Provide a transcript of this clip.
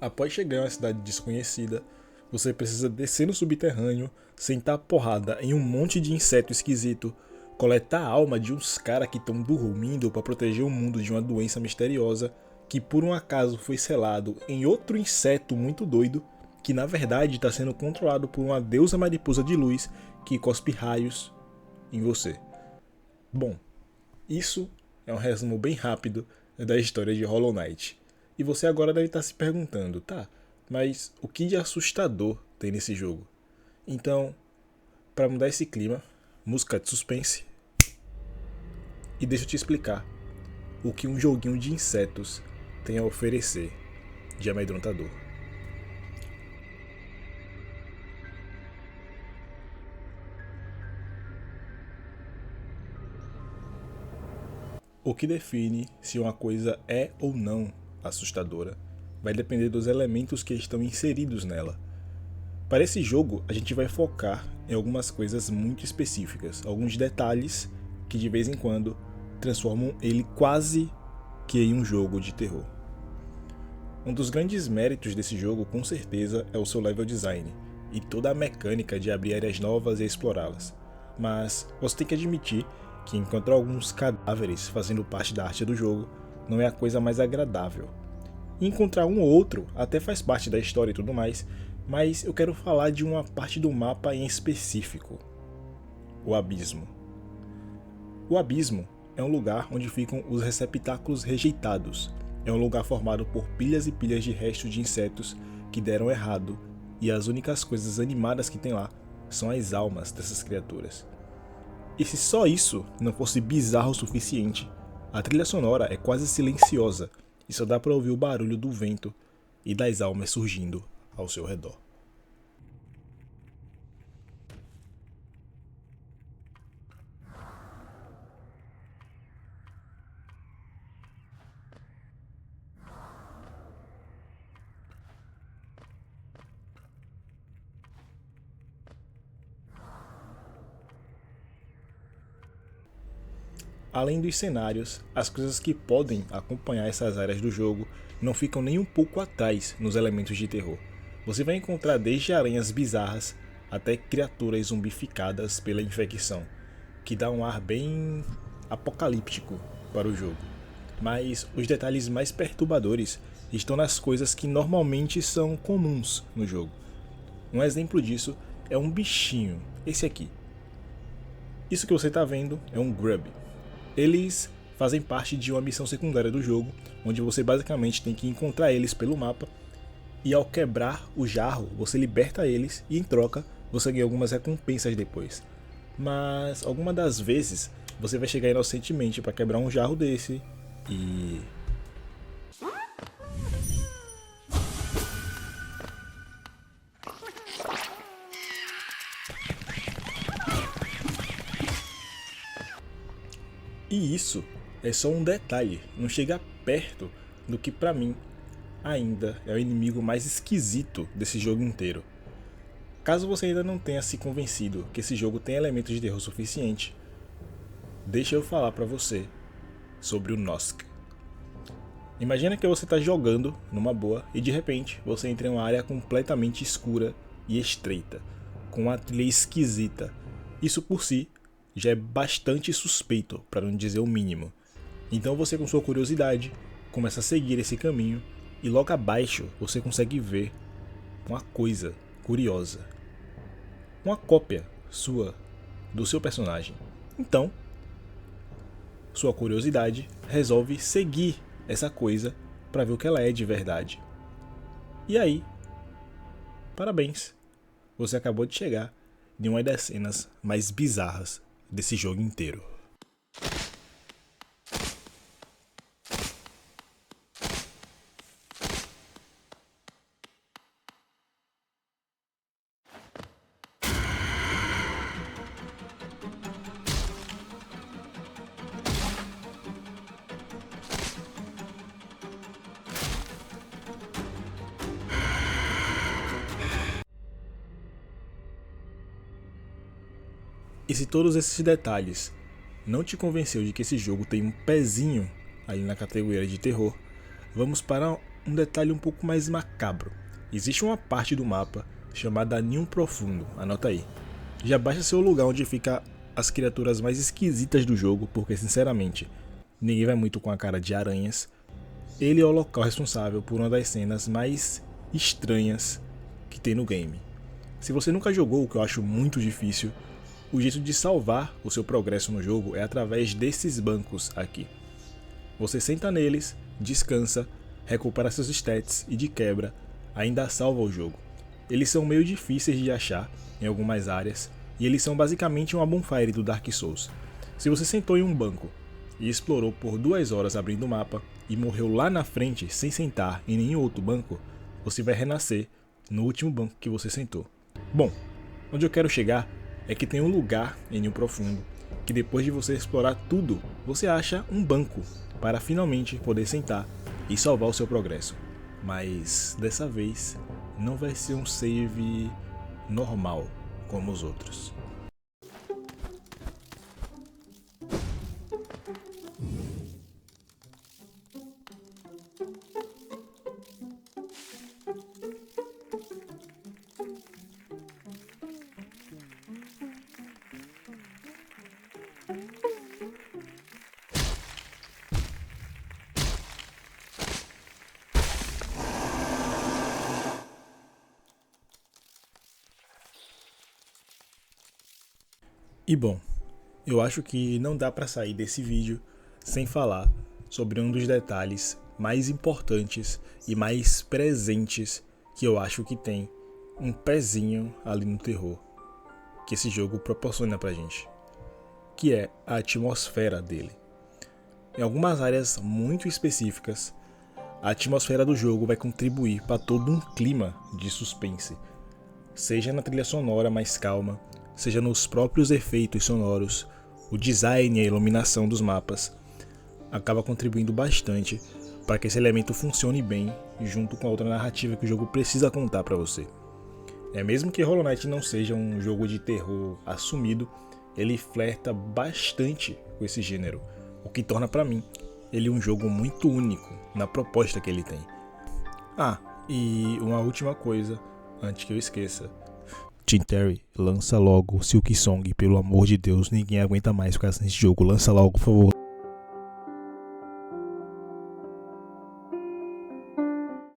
Após chegar em uma cidade desconhecida, você precisa descer no subterrâneo, sentar a porrada em um monte de inseto esquisito, coletar a alma de uns caras que estão dormindo para proteger o mundo de uma doença misteriosa que por um acaso foi selado em outro inseto muito doido, que na verdade está sendo controlado por uma deusa mariposa de luz que cospe raios em você. Bom, isso é um resumo bem rápido da história de Hollow Knight. E você agora deve estar se perguntando, tá, mas o que de assustador tem nesse jogo? Então, para mudar esse clima, música de suspense, e deixa eu te explicar o que um joguinho de insetos tem a oferecer de amedrontador. O que define se uma coisa é ou não assustadora vai depender dos elementos que estão inseridos nela. Para esse jogo, a gente vai focar em algumas coisas muito específicas, alguns detalhes que de vez em quando transformam ele quase que em um jogo de terror. Um dos grandes méritos desse jogo, com certeza, é o seu level design e toda a mecânica de abrir áreas novas e explorá-las. Mas você tem que admitir que encontrar alguns cadáveres fazendo parte da arte do jogo não é a coisa mais agradável. E encontrar um ou outro até faz parte da história e tudo mais, mas eu quero falar de uma parte do mapa em específico: o abismo. O abismo é um lugar onde ficam os receptáculos rejeitados. É um lugar formado por pilhas e pilhas de restos de insetos que deram errado, e as únicas coisas animadas que tem lá são as almas dessas criaturas. E se só isso não fosse bizarro o suficiente, a trilha sonora é quase silenciosa e só dá para ouvir o barulho do vento e das almas surgindo ao seu redor. Além dos cenários, as coisas que podem acompanhar essas áreas do jogo não ficam nem um pouco atrás nos elementos de terror. Você vai encontrar desde aranhas bizarras até criaturas zumbificadas pela infecção, que dá um ar bem apocalíptico para o jogo. Mas os detalhes mais perturbadores estão nas coisas que normalmente são comuns no jogo. Um exemplo disso é um bichinho, esse aqui. Isso que você está vendo é um grub. Eles fazem parte de uma missão secundária do jogo, onde você basicamente tem que encontrar eles pelo mapa, e ao quebrar o jarro, você liberta eles e em troca você ganha algumas recompensas depois. Mas algumas das vezes você vai chegar inocentemente para quebrar um jarro desse e... E isso é só um detalhe, não chega perto do que pra mim ainda é o inimigo mais esquisito desse jogo inteiro. Caso você ainda não tenha se convencido que esse jogo tem elementos de terror suficiente, deixa eu falar pra você sobre o Nosk. Imagina que você está jogando numa boa e de repente você entra em uma área completamente escura e estreita, com uma trilha esquisita. Isso por si já é bastante suspeito, para não dizer o mínimo. Então você, com sua curiosidade, começa a seguir esse caminho e logo abaixo você consegue ver uma coisa curiosa. Uma cópia sua do seu personagem. Então, sua curiosidade resolve seguir essa coisa para ver o que ela é de verdade. E aí, parabéns, você acabou de chegar em uma das cenas mais bizarras desse jogo inteiro. E se todos esses detalhes não te convenceu de que esse jogo tem um pezinho ali na categoria de terror, vamos para um detalhe um pouco mais macabro. Existe uma parte do mapa chamada Ninho Profundo, anota aí. Já baixa ser o lugar onde fica as criaturas mais esquisitas do jogo, porque sinceramente, ninguém vai muito com a cara de aranhas. Ele é o local responsável por uma das cenas mais estranhas que tem no game. Se você nunca jogou, o que eu acho muito difícil, o jeito de salvar o seu progresso no jogo é através desses bancos aqui. Você senta neles, descansa, recupera seus stats e de quebra, ainda salva o jogo. Eles são meio difíceis de achar em algumas áreas e eles são basicamente uma bonfire do Dark Souls. Se você sentou em um banco e explorou por 2 horas abrindo o mapa e morreu lá na frente sem sentar em nenhum outro banco, você vai renascer no último banco que você sentou. Bom, onde eu quero chegar é que tem um lugar em Ninho Profundo que depois de você explorar tudo, você acha um banco para finalmente poder sentar e salvar o seu progresso. Mas dessa vez não vai ser um save normal como os outros. E bom, eu acho que não dá para sair desse vídeo sem falar sobre um dos detalhes mais importantes e mais presentes que eu acho que tem um pezinho ali no terror que esse jogo proporciona pra gente, que é a atmosfera dele. Em algumas áreas muito específicas, a atmosfera do jogo vai contribuir para todo um clima de suspense, seja na trilha sonora mais calma, seja nos próprios efeitos sonoros, o design e a iluminação dos mapas, acaba contribuindo bastante para que esse elemento funcione bem junto com a outra narrativa que o jogo precisa contar para você. Mesmo que Hollow Knight não seja um jogo de terror assumido, ele flerta bastante com esse gênero, o que torna para mim ele um jogo muito único na proposta que ele tem. E uma última coisa, antes que eu esqueça. Team Terry, lança logo Silksong, pelo amor de Deus, ninguém aguenta mais ficar nesse jogo, lança logo, por favor.